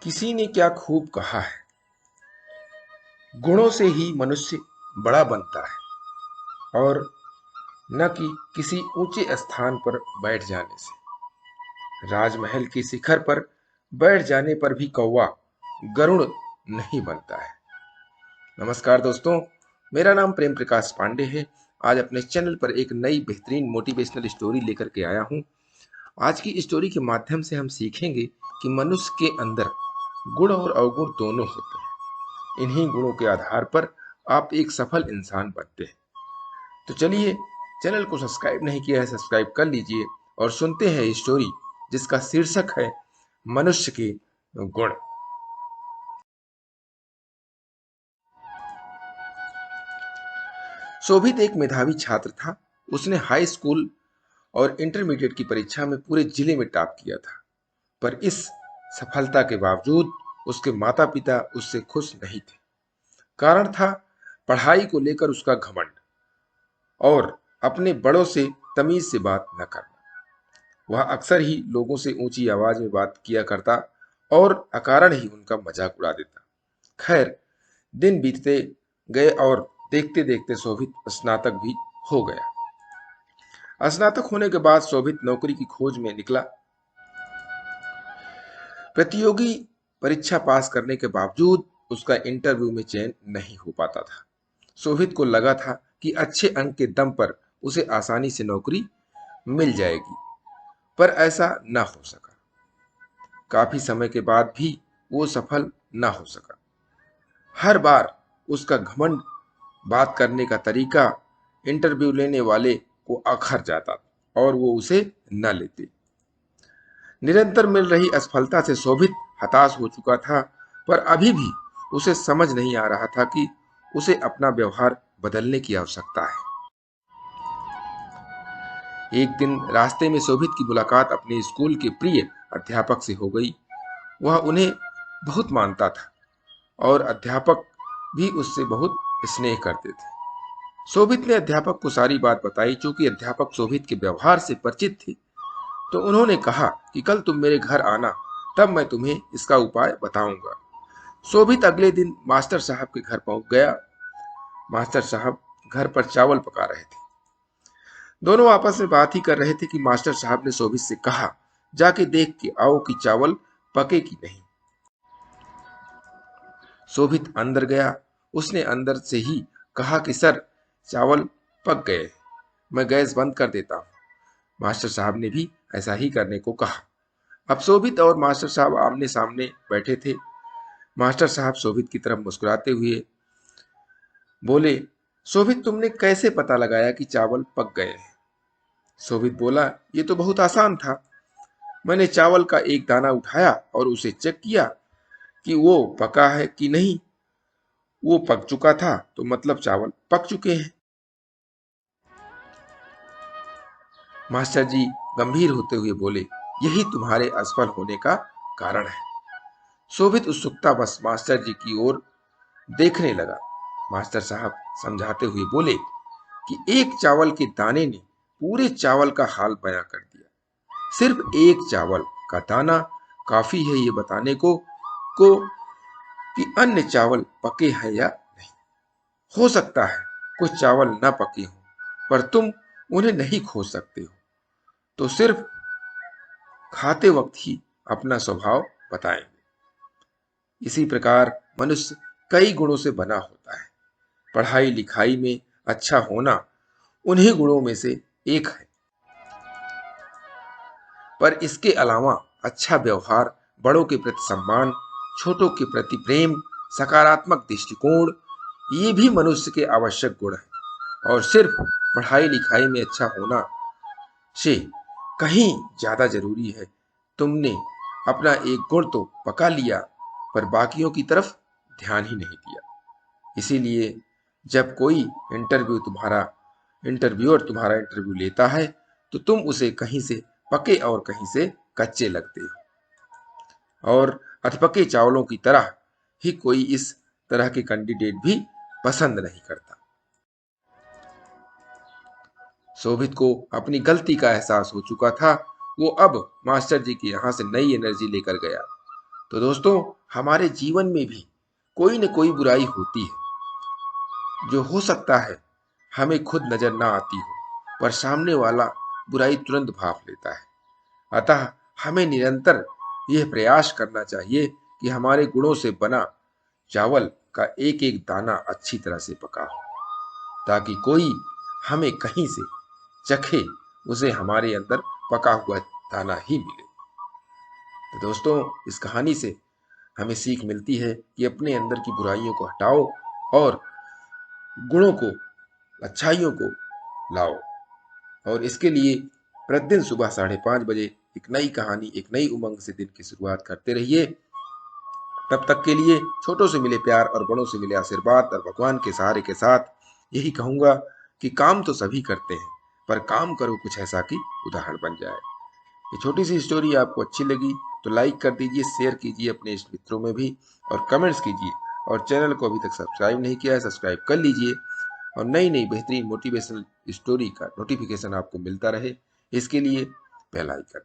किसी ने क्या खूब कहा है, गुणों से ही मनुष्य बड़ा बनता है और न कि किसी ऊंचे स्थान पर बैठ जाने से। राजमहल के शिखर पर बैठ जाने पर भी कौवा गरुड़ नहीं बनता है। नमस्कार दोस्तों, मेरा नाम प्रेम प्रकाश पांडे है। आज अपने चैनल पर एक नई बेहतरीन मोटिवेशनल स्टोरी लेकर के आया हूं। आज की स्टोरी के माध्यम से हम सीखेंगे कि मनुष्य के अंदर गुण और अवगुण दोनों होते हैं। इन्हीं गुणों के आधार पर आप एक सफल इंसान बनते हैं। तो चलिए, चैनल को सब्सक्राइब नहीं किया है, सब्सक्राइब कर लीजिए और सुनते हैं स्टोरी जिसका शीर्षक है मनुष्य के गुण। शोभित एक मेधावी छात्र था। उसने हाई स्कूल और इंटरमीडिएट की परीक्षा में पूरे जिले में टॉप किया था, पर इस सफलता के बावजूद उसके माता पिता उससे खुश नहीं थे। कारण था पढ़ाई को लेकर उसका घमंड और अपने बड़ों से तमीज से बात न करना। वह अक्सर ही लोगों से ऊंची आवाज में बात किया करता और अकारण ही उनका मजाक उड़ा देता। खैर, दिन बीतते गए और देखते देखते शोभित स्नातक भी हो गया। स्नातक होने के बाद शोभित नौकरी की खोज में निकला। प्रतियोगी परीक्षा पास करने के बावजूद उसका इंटरव्यू में चयन नहीं हो पाता था। शोभित को लगा था कि अच्छे अंक के दम पर उसे आसानी से नौकरी मिल जाएगी, पर ऐसा न हो सका। काफी समय के बाद भी वो सफल न हो सका। हर बार उसका घमंड, बात करने का तरीका इंटरव्यू लेने वाले को अखर जाता और वो उसे न लेते। निरंतर मिल रही असफलता से शोभित हताश हो चुका था, पर अभी भी उसे समझ नहीं आ रहा था कि उसे अपना व्यवहार बदलने की आवश्यकता है। एक दिन रास्ते में शोभित की मुलाकात अपने स्कूल के प्रिय अध्यापक से हो गई। वह उन्हें बहुत मानता था और अध्यापक भी उससे बहुत स्नेह करते थे। शोभित ने अध्यापक को सारी बात बताई। चूंकि अध्यापक शोभित के व्यवहार से परिचित थे, तो उन्होंने कहा कि कल तुम मेरे घर आना, तब मैं तुम्हें इसका उपाय बताऊंगा। शोभित अगले दिन मास्टर साहब के घर पहुंच गया। मास्टर साहब घर पर चावल पका रहे थे। दोनों आपस में बात ही कर रहे थे कि मास्टर साहब ने शोभित से कहा, जाके देख के आओ कि चावल पके कि नहीं। शोभित अंदर गया। उसने अंदर से ही कहा कि सर, चावल पक गए, मैं गैस बंद कर देता हूं। मास्टर साहब ने भी ऐसा ही करने को कहा। अब शोभित और मास्टर साहब आमने सामने बैठे थे। मास्टर साहब शोभित की तरफ मुस्कुराते हुए बोले, शोभित, तुमने कैसे पता लगाया कि चावल पक गए हैं? शोभित बोला, ये तो बहुत आसान था। मैंने चावल का एक दाना उठाया और उसे चेक किया कि वो पका है कि नहीं। वो पक चुका था तो मतलब चावल पक चुके हैं। मास्टर जी गंभीर होते हुए बोले, यही तुम्हारे असफल होने का कारण है। शोभित उत्सुकता बस मास्टर जी की ओर देखने लगा। मास्टर साहब समझाते हुए बोले कि एक चावल के दाने ने पूरे चावल का हाल बयां कर दिया। सिर्फ एक चावल का दाना काफी है ये बताने को कि अन्य चावल पके हैं या नहीं। हो सकता है कुछ चावल न पके हों, पर तुम उन्हें नहीं खोज सकते हो, तो सिर्फ खाते वक्त ही अपना स्वभाव बताएंगे। इसी प्रकार मनुष्य कई गुणों से बना होता है। पढ़ाई लिखाई में अच्छा होना उन्हीं गुणों में से एक है, पर इसके अलावा अच्छा व्यवहार, बड़ों के प्रति सम्मान, छोटों के प्रति प्रेम, सकारात्मक दृष्टिकोण, ये भी मनुष्य के आवश्यक गुण हैं। और सिर्फ पढ़ाई लिखाई में अच्छा होना से कहीं ज्यादा जरूरी है। तुमने अपना एक गुण तो पका लिया, पर बाकियों की तरफ ध्यान ही नहीं दिया। इसीलिए जब कोई इंटरव्यूअर तुम्हारा इंटरव्यू लेता है, तो तुम उसे कहीं से पके और कहीं से कच्चे लगते हो। और अधपके चावलों की तरह ही कोई इस तरह के कैंडिडेट भी पसंद नहीं करता। शोभित को अपनी गलती का एहसास हो चुका था। वो अब मास्टर जी के यहाँ से नई एनर्जी लेकर गया। तो दोस्तों, हमारे जीवन में भी कोई न कोई बुराई होती है, जो हो सकता है हमें खुद नजर ना आती हो, पर सामने वाला बुराई तुरंत भांप लेता है। अतः हमें निरंतर यह प्रयास करना चाहिए कि हमारे गुणों से बना चावल का एक एक दाना अच्छी तरह से पका हो, ताकि कोई हमें कहीं से चखे, उसे हमारे अंदर पका हुआ दाना ही मिले। तो दोस्तों, इस कहानी से हमें सीख मिलती है कि अपने अंदर की बुराइयों को हटाओ और गुणों को, अच्छाइयों को लाओ। और इसके लिए प्रतिदिन सुबह 5:30 बजे एक नई कहानी, एक नई उमंग से दिन की शुरुआत करते रहिए। तब तक के लिए छोटों से मिले प्यार और बड़ों से मिले आशीर्वाद और भगवान के सहारे के साथ यही कहूंगा कि काम तो सभी करते हैं, पर काम करो कुछ ऐसा कि उदाहरण बन जाए। ये छोटी सी स्टोरी आपको अच्छी लगी तो लाइक कर दीजिए, शेयर कीजिए अपने इष्ट मित्रों में भी, और कमेंट्स कीजिए। और चैनल को अभी तक सब्सक्राइब नहीं किया है, सब्सक्राइब कर लीजिए, और नई नई बेहतरीन मोटिवेशनल स्टोरी का नोटिफिकेशन आपको मिलता रहे, इसके लिए बेल आइकन